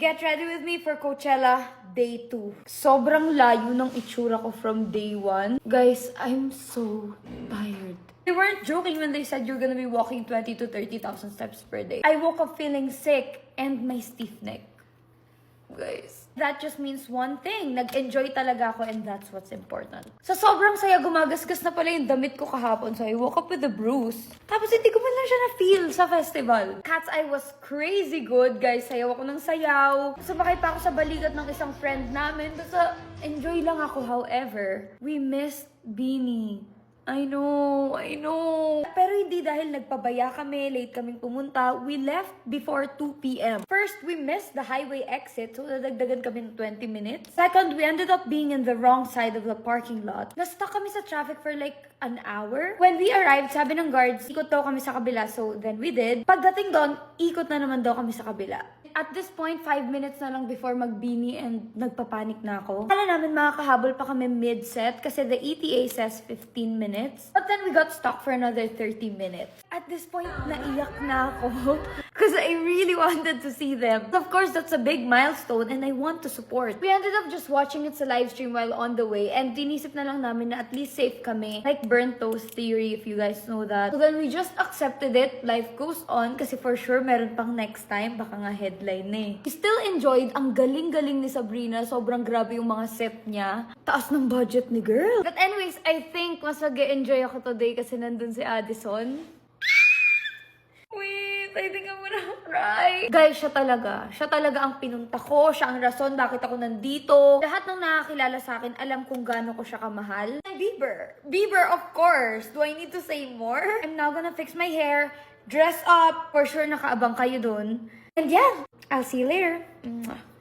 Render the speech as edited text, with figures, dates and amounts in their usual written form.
Get ready with me for Coachella Day 2. Sobrang layo ng itsura ko from Day 1. Guys, I'm so tired. They weren't joking when they said you're gonna be walking 20 to 30,000 steps per day. I woke up feeling sick and my stiff neck. Guys, that just means one thing. Nag-enjoy talaga ako and that's what's important. Sa sobrang saya, gumagasgas na pala yung damit ko kahapon. So I woke up with a bruise. Tapos hindi ko man lang siya na-feel sa festival. Cat's Eye was crazy good, guys. Sayaw ako ng sayaw. Sumakay pa ako sa balikat ng isang friend namin. Basta enjoy lang ako. However, we missed Beanie. I know. Pero hindi dahil nagpabaya kami, late kaming pumunta. We left before 2 p.m. First, we missed the highway exit, so nadagdagan kami ng 20 minutes. Second, we ended up being in the wrong side of the parking lot. Na-stuck kami sa traffic for like an hour. When we arrived, sabi ng guards, ikot daw kami sa kabila, so then we did. Pagdating doon, ikot na naman daw kami sa kabila. At this point, 5 minutes na lang before mag-beanie and nagpapanik na ako. Kala namin makakahabol pa kami mid-set kasi the ETA says 15 minutes. But then we got stuck for another 30 minutes. At this point, naiyak na ako because I really wanted to see them. Of course, that's a big milestone and I want to support. We ended up just watching it sa live stream while on the way and dinisip na lang namin na at least safe kami. Like burnt toast theory, if you guys know that. So then we just accepted it. Life goes on kasi for sure meron pang next time. Baka nga headline eh. We still enjoyed. Ang galing-galing ni Sabrina. Sobrang grabe yung mga set niya. Taas ng budget ni girl. But anyways, I think mas mag-enjoy ako today kasi nandun si Addison. Wait, I think I'm gonna cry. Guys, siya talaga. Siya talaga ang pinunta ko. Siya ang rason bakit ako nandito. Lahat ng nakakilala sa akin, alam kung gaano ko siya kamahal. Bieber. Bieber, of course. Do I need to say more? I'm now gonna fix my hair, dress up. For sure, nakaabang kayo dun. And yeah, I'll see you later. Mwah.